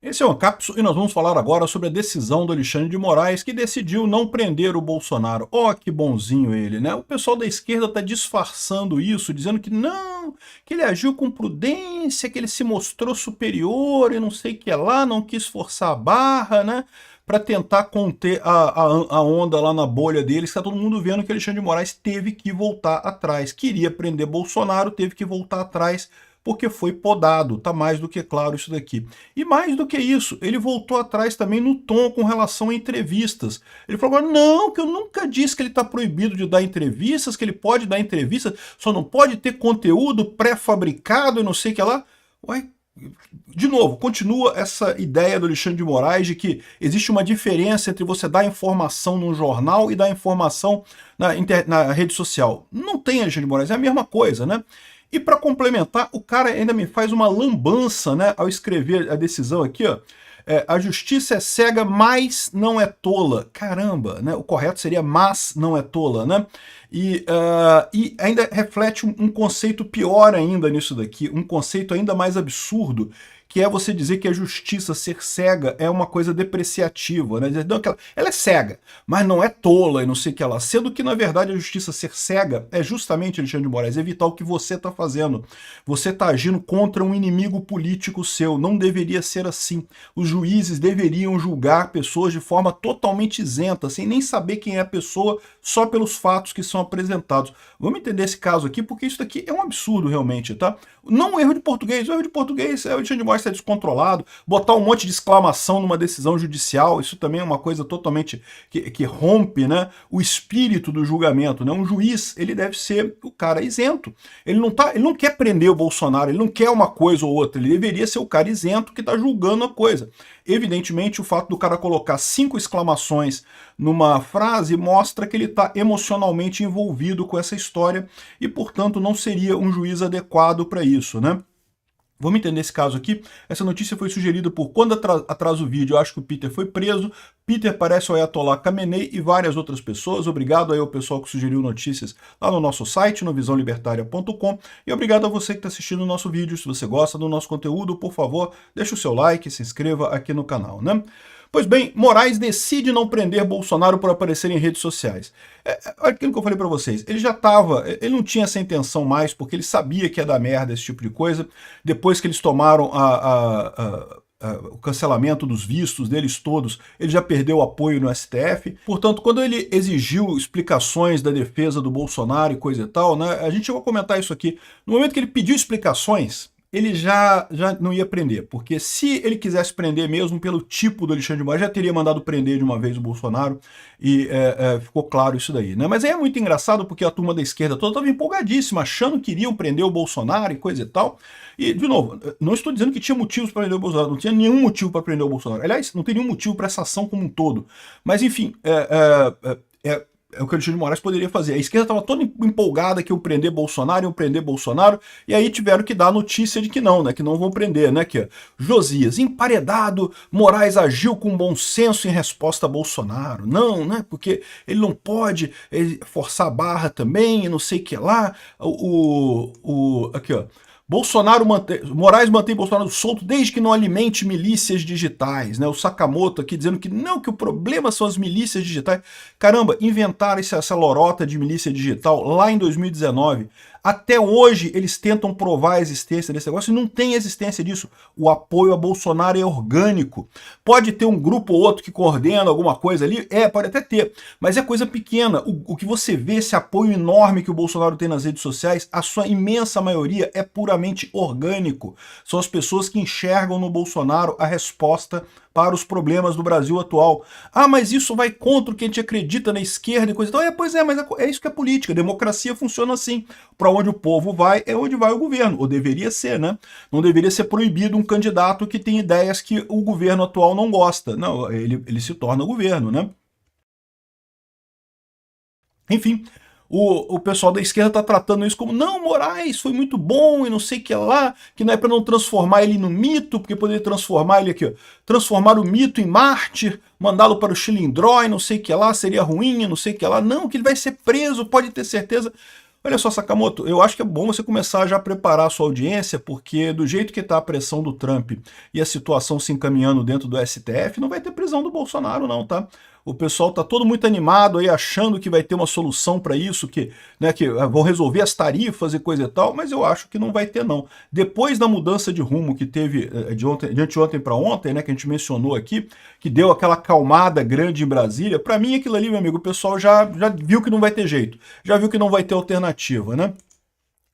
Esse é o Ancapso e nós vamos falar agora sobre a decisão do Alexandre de Moraes, que decidiu não prender o Bolsonaro. Ó, que bonzinho ele, né? O pessoal da esquerda está disfarçando isso, dizendo que não, que ele agiu com prudência, que ele se mostrou superior e não sei o que lá, não quis forçar a barra, né? Para tentar conter a onda lá na bolha deles, está todo mundo vendo que Alexandre de Moraes teve que voltar atrás. Queria prender Bolsonaro, teve que voltar atrás, porque foi podado, tá mais do que claro isso daqui. E mais do que isso, ele voltou atrás também no tom com relação a entrevistas. Ele falou, não, que eu nunca disse que ele está proibido de dar entrevistas, que ele pode dar entrevistas, só não pode ter conteúdo pré-fabricado e não sei o que lá. Ué, de novo, continua essa ideia do Alexandre de Moraes de que existe uma diferença entre você dar informação num jornal e dar informação na rede social. Não tem, Alexandre de Moraes, é a mesma coisa, né? E para complementar, o cara ainda me faz uma lambança, né, ao escrever a decisão aqui, ó. A justiça é cega, mas não é tola. Caramba, né? O correto seria mas não é tola, né? E ainda reflete um conceito pior ainda nisso daqui, um conceito ainda mais absurdo, que é você dizer que a justiça ser cega é uma coisa depreciativa, né? Não, ela é cega, mas não é tola e não sei o que lá. Sendo que, na verdade, a justiça ser cega é justamente, Alexandre de Moraes, evitar o que você está fazendo. Você está agindo contra um inimigo político seu. Não deveria ser assim. Os juízes deveriam julgar pessoas de forma totalmente isenta, sem nem saber quem é a pessoa, só pelos fatos que são apresentados. Vamos entender esse caso aqui, porque isso daqui é um absurdo realmente, tá? Não um erro de português. O erro de português é o Alexandre de Moraes ser descontrolado, botar um monte de exclamação numa decisão judicial, isso também é uma coisa totalmente que rompe, né, o espírito do julgamento, né? Um juiz, ele deve ser o cara isento. Ele não quer prender o Bolsonaro, ele não quer uma coisa ou outra, ele deveria ser o cara isento que está julgando a coisa. Evidentemente, o fato do cara colocar 5 exclamações numa frase mostra que ele está emocionalmente envolvido com essa história e, portanto, não seria um juiz adequado para isso, né? Vamos entender esse caso aqui. Essa notícia foi sugerida por Quando Atrasa o Vídeo, eu acho que o Peter foi preso. Peter parece o Ayatollah Khamenei e várias outras pessoas. Obrigado aí ao pessoal que sugeriu notícias lá no nosso site, no visãolibertaria.com. E obrigado a você que está assistindo o nosso vídeo. Se você gosta do nosso conteúdo, por favor, deixe o seu like e se inscreva aqui no canal, né? Pois bem, Moraes decide não prender Bolsonaro por aparecer em redes sociais. Aquilo que eu falei para vocês, ele não tinha essa intenção mais, porque ele sabia que ia dar merda esse tipo de coisa. Depois que eles tomaram o cancelamento dos vistos deles todos, ele já perdeu o apoio no STF. Portanto, quando ele exigiu explicações da defesa do Bolsonaro e coisa e tal, né, a gente vai comentar isso aqui. No momento que ele pediu explicações, ele já não ia prender, porque se ele quisesse prender mesmo pelo tipo do Alexandre de Moraes, já teria mandado prender de uma vez o Bolsonaro, e ficou claro isso daí, né? Mas aí é muito engraçado porque a turma da esquerda toda estava empolgadíssima, achando que iriam prender o Bolsonaro e coisa e tal. E, de novo, não estou dizendo que tinha motivos para prender o Bolsonaro, não tinha nenhum motivo para prender o Bolsonaro. Aliás, não tem nenhum motivo para essa ação como um todo. Mas, enfim, é o que o Alexandre de Moraes poderia fazer. A esquerda estava toda empolgada que iam prender Bolsonaro, e aí tiveram que dar a notícia de que não, né? Que não vão prender, né? Que Josias, emparedado, Moraes agiu com bom senso em resposta a Bolsonaro. Não, né? Porque ele não pode forçar a barra também, e não sei o que lá. Aqui, ó. Moraes mantém Bolsonaro solto desde que não alimente milícias digitais, né? O Sakamoto aqui dizendo que não, que o problema são as milícias digitais. Caramba, inventaram essa lorota de milícia digital lá em 2019. Até hoje eles tentam provar a existência desse negócio e não tem existência disso. O apoio a Bolsonaro é orgânico. Pode ter um grupo ou outro que coordena alguma coisa ali, pode até ter, mas é coisa pequena. O que você vê, esse apoio enorme que o Bolsonaro tem nas redes sociais, a sua imensa maioria é puramente orgânico. São as pessoas que enxergam no Bolsonaro a resposta para os problemas do Brasil atual. Ah, mas isso vai contra o que a gente acredita na esquerda e coisa e tal. Pois é, mas é isso que é política. A democracia funciona assim. Para onde o povo vai, é onde vai o governo. Ou deveria ser, né? Não deveria ser proibido um candidato que tem ideias que o governo atual não gosta. Não, ele se torna governo, né? Enfim, o pessoal da esquerda está tratando isso como, não, Moraes foi muito bom e não sei o que lá, que não é para não transformar ele no mito, porque poderia transformar ele aqui, ó, transformar o mito em mártir, mandá-lo para o Chilindró e não sei o que lá, seria ruim e não sei o que lá. Não, que ele vai ser preso, pode ter certeza. Olha só, Sakamoto, eu acho que é bom você começar já a preparar a sua audiência, porque do jeito que está a pressão do Trump e a situação se encaminhando dentro do STF, não vai ter prisão do Bolsonaro não, tá? O pessoal tá todo muito animado aí, achando que vai ter uma solução para isso, que vão resolver as tarifas e coisa e tal, mas eu acho que não vai ter não. Depois da mudança de rumo que teve de anteontem para ontem, né, que a gente mencionou aqui, que deu aquela calmada grande em Brasília, para mim aquilo ali, meu amigo, o pessoal já viu que não vai ter jeito, já viu que não vai ter alternativa, né?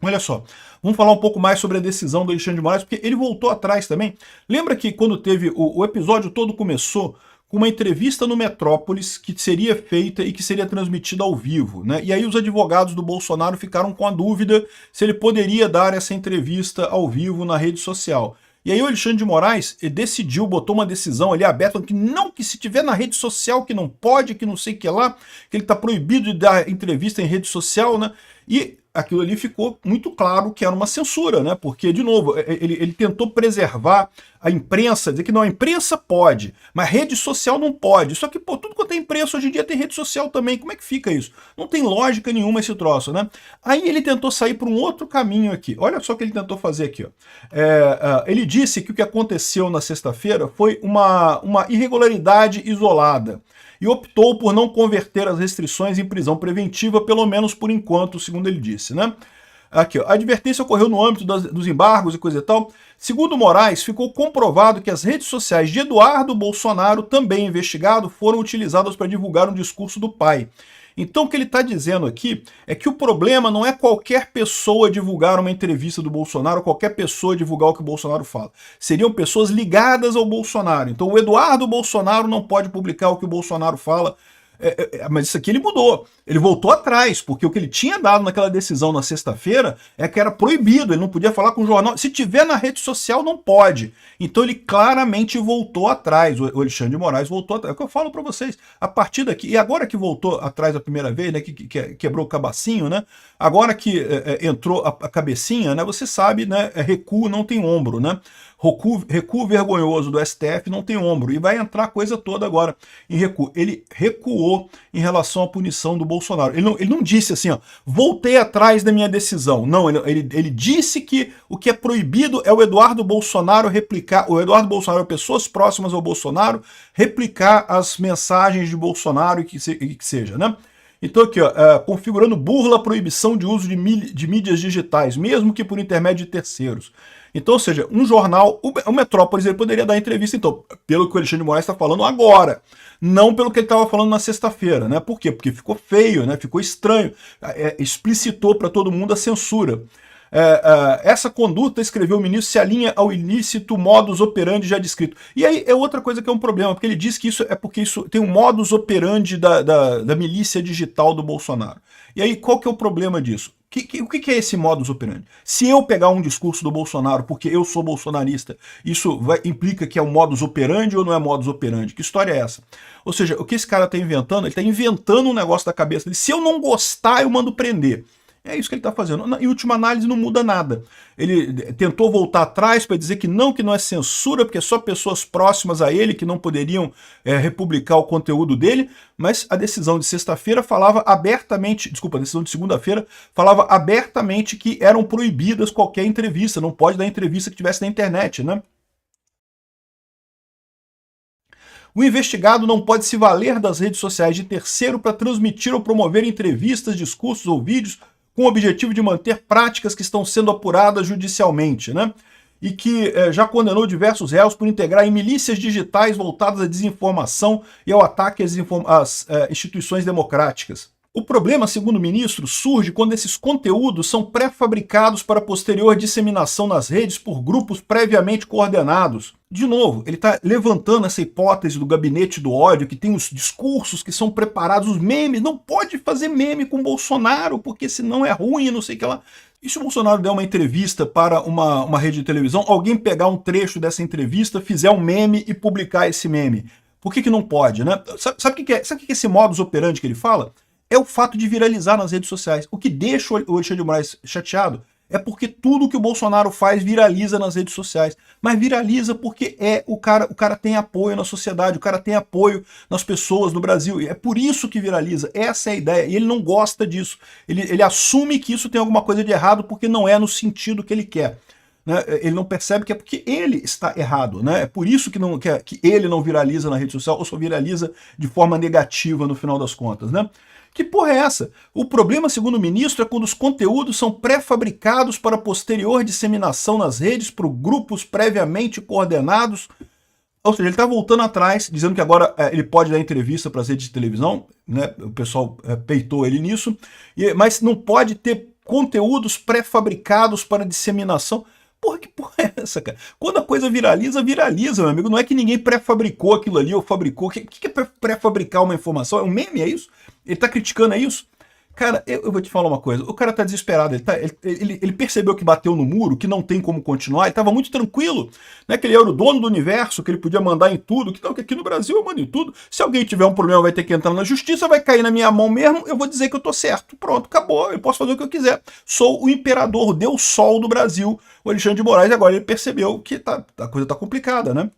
Olha só, vamos falar um pouco mais sobre a decisão do Alexandre de Moraes, porque ele voltou atrás também. Lembra que quando teve o episódio todo começou com uma entrevista no Metrópolis que seria feita e que seria transmitida ao vivo, né? E aí os advogados do Bolsonaro ficaram com a dúvida se ele poderia dar essa entrevista ao vivo na rede social. E aí o Alexandre de Moraes decidiu, botou uma decisão ali aberta, que não, que se tiver na rede social, que não pode, que não sei o que lá, que ele está proibido de dar entrevista em rede social, né? E aquilo ali ficou muito claro que era uma censura, né? Porque, de novo, ele tentou preservar a imprensa, dizer que não, a imprensa pode, mas rede social não pode. Só que, pô, tudo quanto é imprensa hoje em dia tem rede social também. Como é que fica isso? Não tem lógica nenhuma esse troço, né? Aí ele tentou sair por um outro caminho aqui. Olha só o que ele tentou fazer aqui, ó. Ele disse que o que aconteceu na sexta-feira foi uma irregularidade isolada e optou por não converter as restrições em prisão preventiva, pelo menos por enquanto, segundo ele disse, né? Aqui, ó, a advertência ocorreu no âmbito dos embargos e coisa e tal. Segundo Moraes, ficou comprovado que as redes sociais de Eduardo Bolsonaro, também investigado, foram utilizadas para divulgar um discurso do pai. Então o que ele está dizendo aqui é que o problema não é qualquer pessoa divulgar uma entrevista do Bolsonaro, qualquer pessoa divulgar o que o Bolsonaro fala. Seriam pessoas ligadas ao Bolsonaro. Então o Eduardo Bolsonaro não pode publicar o que o Bolsonaro fala. Mas isso aqui ele mudou, ele voltou atrás, porque o que ele tinha dado naquela decisão na sexta-feira é que era proibido, ele não podia falar com o jornal, se tiver na rede social não pode. Então ele claramente voltou atrás, o Alexandre de Moraes voltou atrás. É o que eu falo para vocês, a partir daqui, e agora que voltou atrás a primeira vez, né, que quebrou o cabacinho, né, agora que entrou a cabecinha, né, você sabe, né, recuo não tem ombro, né, recuo vergonhoso do STF não tem ombro, e vai entrar a coisa toda agora em recuo. Ele recuou em relação à punição do Bolsonaro. Ele não disse assim, ó, voltei atrás da minha decisão. Não, ele disse que o que é proibido é o Eduardo Bolsonaro replicar, o Eduardo Bolsonaro, pessoas próximas ao Bolsonaro, replicar as mensagens de Bolsonaro e que seja, né? Então aqui, ó, configurando burla a proibição de uso de mídias digitais, mesmo que por intermédio de terceiros. Então, ou seja, um jornal, o Metrópolis, ele poderia dar entrevista, então, pelo que o Alexandre de Moraes está falando agora, não pelo que ele estava falando na sexta-feira, né? Por quê? Porque ficou feio, né? Ficou estranho, explicitou para todo mundo a censura. Essa conduta, escreveu o ministro, se alinha ao ilícito modus operandi já descrito. E aí é outra coisa que é um problema, porque ele diz que isso é porque isso tem um modus operandi da milícia digital do Bolsonaro. E aí qual que é o problema disso? O que é esse modus operandi? Se eu pegar um discurso do Bolsonaro porque eu sou bolsonarista, isso implica que é um modus operandi ou não é modus operandi? Que história é essa? Ou seja, o que esse cara está inventando? Ele está inventando um negócio da cabeça dele. Se eu não gostar, eu mando prender. É isso que ele está fazendo. Em última análise, não muda nada. Ele tentou voltar atrás para dizer que não é censura, porque é só pessoas próximas a ele que não poderiam republicar o conteúdo dele, mas a decisão de sexta-feira falava abertamente, desculpa, a decisão de segunda-feira falava abertamente que eram proibidas qualquer entrevista, não pode dar entrevista que tivesse na internet, né? O investigado não pode se valer das redes sociais de terceiro para transmitir ou promover entrevistas, discursos ou vídeos com o objetivo de manter práticas que estão sendo apuradas judicialmente, né? E que já condenou diversos réus por integrar em milícias digitais voltadas à desinformação e ao ataque às instituições democráticas. O problema, segundo o ministro, surge quando esses conteúdos são pré-fabricados para posterior disseminação nas redes por grupos previamente coordenados. De novo, ele está levantando essa hipótese do gabinete do ódio, que tem os discursos que são preparados, os memes. Não pode fazer meme com Bolsonaro, porque senão é ruim, não sei o que lá. E se o Bolsonaro der uma entrevista para uma rede de televisão, alguém pegar um trecho dessa entrevista, fizer um meme e publicar esse meme? Por que não pode, né? Sabe o que é esse modus operandi que ele fala? É o fato de viralizar nas redes sociais. O que deixa o Alexandre de Moraes chateado É porque tudo que o Bolsonaro faz viraliza nas redes sociais. Mas viraliza porque o cara tem apoio na sociedade, o cara tem apoio nas pessoas no Brasil. E é por isso que viraliza. Essa é a ideia. E ele não gosta disso. Ele assume que isso tem alguma coisa de errado porque não é no sentido que ele quer. Né? Ele não percebe que é porque ele está errado. Né? É por isso que ele não viraliza na rede social ou só viraliza de forma negativa no final das contas. Né? Que porra é essa? O problema, segundo o ministro, é quando os conteúdos são pré-fabricados para posterior disseminação nas redes por grupos previamente coordenados. Ou seja, ele está voltando atrás, dizendo que agora ele pode dar entrevista para as redes de televisão, né? O pessoal peitou ele nisso, mas não pode ter conteúdos pré-fabricados para disseminação. Porra, que porra é essa, cara? Quando a coisa viraliza, viraliza, meu amigo. Não é que ninguém pré-fabricou aquilo ali ou fabricou. O que é pré-fabricar uma informação? É um meme, é isso? Ele tá criticando, é isso? Cara, eu vou te falar uma coisa. O cara tá desesperado. Ele percebeu que bateu no muro, que não tem como continuar. Ele tava muito tranquilo, né? Que ele era o dono do universo, que ele podia mandar em tudo. Que aqui no Brasil eu mando em tudo. Se alguém tiver um problema, vai ter que entrar na justiça, vai cair na minha mão mesmo. Eu vou dizer que eu tô certo. Pronto, acabou. Eu posso fazer o que eu quiser. Sou o imperador, o Deus Sol do Brasil, o Alexandre de Moraes. Agora ele percebeu que a coisa tá complicada, né?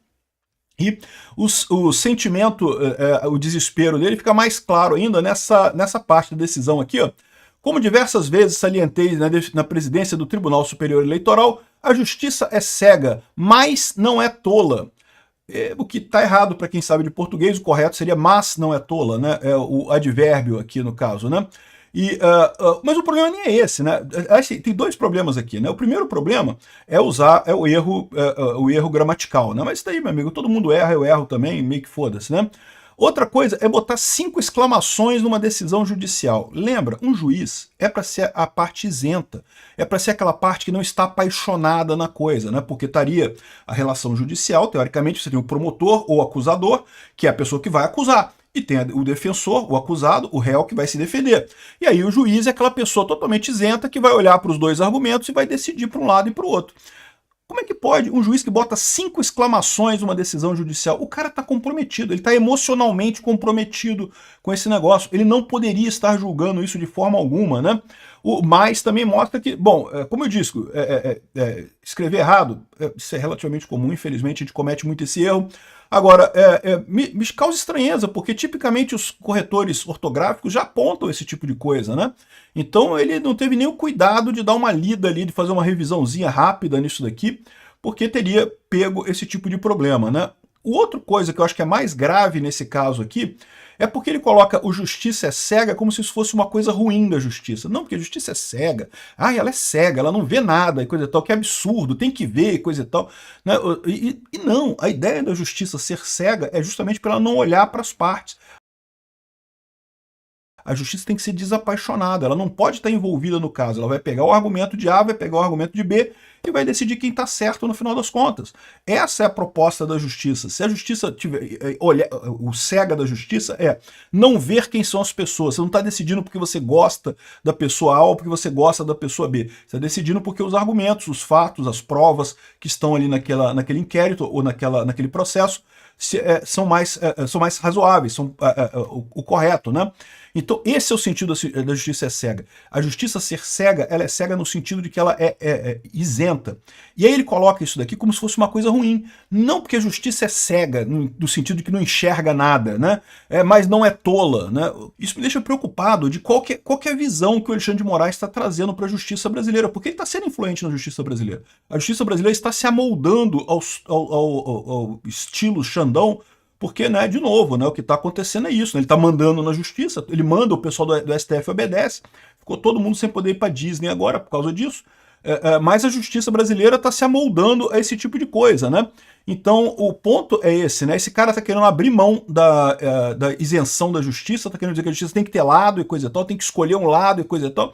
E o sentimento, o desespero dele fica mais claro ainda nessa parte da decisão aqui. Ó. Como diversas vezes salientei na presidência do Tribunal Superior Eleitoral, a justiça é cega, mas não é tola. O que está errado para quem sabe de português, o correto seria mas não é tola, né? É o advérbio aqui no caso, né? Mas o problema nem é esse, né? Tem dois problemas aqui, né? O primeiro problema é o erro gramatical, né? Mas isso daí, meu amigo, todo mundo erra, eu erro também, meio que foda-se, né? Outra coisa é botar 5 exclamações numa decisão judicial. Lembra, um juiz é para ser a parte isenta, é para ser aquela parte que não está apaixonada na coisa, né? Porque estaria a relação judicial, teoricamente você tem o promotor ou acusador, que é a pessoa que vai acusar. E tem o defensor, o acusado, o réu que vai se defender. E aí o juiz é aquela pessoa totalmente isenta que vai olhar para os dois argumentos e vai decidir para um lado e para o outro. Como é que pode um juiz que bota 5 exclamações numa decisão judicial? O cara está comprometido, ele está emocionalmente comprometido com esse negócio. Ele não poderia estar julgando isso de forma alguma, né? Mas também mostra que, bom, como eu disse, escrever errado, isso é relativamente comum, infelizmente a gente comete muito esse erro. Agora, me causa estranheza, porque tipicamente os corretores ortográficos já apontam esse tipo de coisa, né? Então ele não teve nem o cuidado de dar uma lida ali, de fazer uma revisãozinha rápida nisso daqui, porque teria pego esse tipo de problema, né? Outra coisa que eu acho que é mais grave nesse caso aqui é porque ele coloca o justiça é cega como se isso fosse uma coisa ruim da justiça. Não, porque a justiça é cega. Ela é cega, ela não vê nada e coisa e tal, que absurdo, tem que ver e coisa e tal. Né? E não, a ideia da justiça ser cega é justamente para ela não olhar para as partes. A justiça tem que ser desapaixonada, ela não pode estar envolvida no caso, ela vai pegar o argumento de A, vai pegar o argumento de B e vai decidir quem está certo no final das contas. Essa é a proposta da justiça. Se a justiça tiver, o cega da justiça é não ver quem são as pessoas. Você não está decidindo porque você gosta da pessoa A ou porque você gosta da pessoa B. Você está decidindo porque os argumentos, os fatos, as provas que estão ali naquele inquérito ou naquele processo são mais razoáveis, são o correto, né? Então esse é o sentido da justiça é cega. A justiça ser cega, ela é cega no sentido de que ela é isenta. E aí ele coloca isso daqui como se fosse uma coisa ruim. Não porque a justiça é cega, no sentido de que não enxerga nada, né? Mas não é tola, né? Isso me deixa preocupado de qual que é a visão que o Alexandre de Moraes está trazendo para a justiça brasileira, porque ele está sendo influente na justiça brasileira. A justiça brasileira está se amoldando ao estilo Xandão, porque, né, de novo, né, o que está acontecendo é isso, né, ele está mandando na justiça, ele manda, o pessoal do STF obedece, ficou todo mundo sem poder ir para Disney agora por causa disso, mas a justiça brasileira está se amoldando a esse tipo de coisa, né? Então o ponto é esse, né? Esse cara está querendo abrir mão da isenção da justiça, está querendo dizer que a justiça tem que ter lado e coisa e tal, tem que escolher um lado e coisa e tal.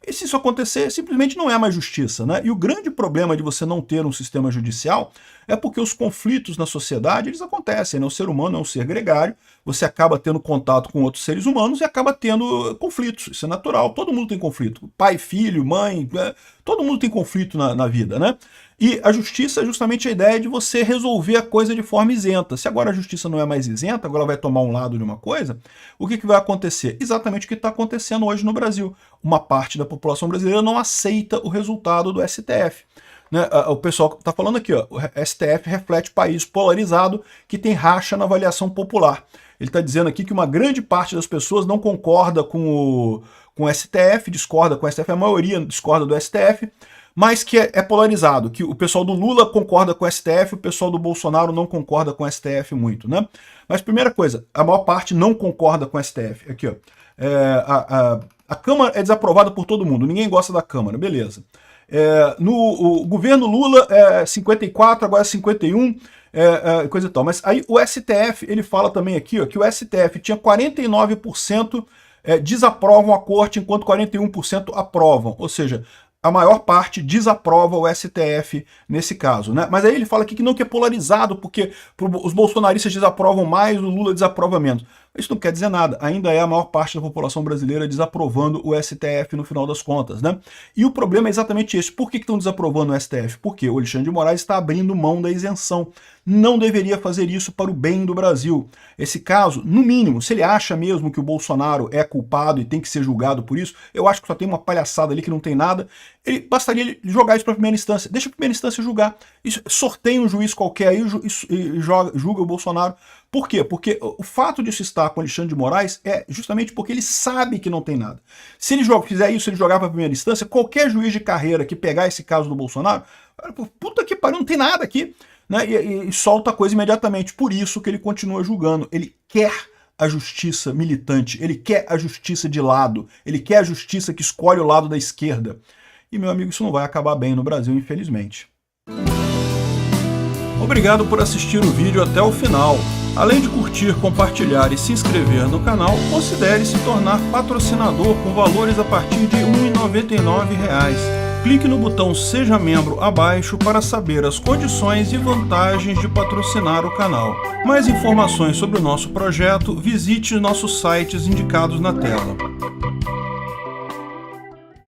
E se isso acontecer, simplesmente não é mais justiça, né? E o grande problema de você não ter um sistema judicial é porque os conflitos na sociedade, eles acontecem, né? O ser humano é um ser gregário, você acaba tendo contato com outros seres humanos e acaba tendo conflitos, isso é natural, todo mundo tem conflito, pai, filho, mãe, todo mundo tem conflito na vida, né? E a justiça é justamente a ideia de você resolver a coisa de forma isenta. Se agora a justiça não é mais isenta, agora vai tomar um lado de uma coisa, o que vai acontecer? Exatamente o que está acontecendo hoje no Brasil. Uma parte da população brasileira não aceita o resultado do STF. Né? O pessoal está falando aqui, ó, o STF reflete país polarizado que tem racha na avaliação popular. Ele está dizendo aqui que uma grande parte das pessoas não concorda com o STF, discorda com o STF, a maioria discorda do STF, mas que é polarizado, que o pessoal do Lula concorda com o STF, o pessoal do Bolsonaro não concorda com o STF muito, né? Mas primeira coisa, a maior parte não concorda com o STF. Aqui, ó, a Câmara é desaprovada por todo mundo, ninguém gosta da Câmara, beleza. No governo Lula é 54, agora é 51, coisa e tal. Mas aí o STF, ele fala também aqui, ó, que o STF tinha 49% desaprovam a corte, enquanto 41% aprovam. Ou seja, a maior parte desaprova o STF nesse caso, né? Mas aí ele fala aqui que não, que é polarizado, porque os bolsonaristas desaprovam mais, o Lula desaprova menos. Isso não quer dizer nada, ainda é a maior parte da população brasileira desaprovando o STF no final das contas, né? E o problema é exatamente esse. Por que estão desaprovando o STF? Porque o Alexandre de Moraes está abrindo mão da isenção. Não deveria fazer isso para o bem do Brasil. Esse caso, no mínimo, se ele acha mesmo que o Bolsonaro é culpado e tem que ser julgado por isso, eu acho que só tem uma palhaçada ali que não tem nada, ele bastaria jogar isso para a primeira instância. Deixa a primeira instância julgar. Sorteia um juiz qualquer aí e julga o Bolsonaro. Por quê? Porque o fato disso estar com o Alexandre de Moraes é justamente porque ele sabe que não tem nada. Se ele fizer isso, se ele jogar para a primeira instância, qualquer juiz de carreira que pegar esse caso do Bolsonaro, puta que pariu, não tem nada aqui, né? E solta a coisa imediatamente. Por isso que ele continua julgando. Ele quer a justiça militante, ele quer a justiça de lado, ele quer a justiça que escolhe o lado da esquerda. E, meu amigo, isso não vai acabar bem no Brasil, infelizmente. Obrigado por assistir o vídeo até o final. Além de curtir, compartilhar e se inscrever no canal, considere se tornar patrocinador com valores a partir de R$ 1,99. Clique no botão Seja Membro abaixo para saber as condições e vantagens de patrocinar o canal. Mais informações sobre o nosso projeto, visite nossos sites indicados na tela.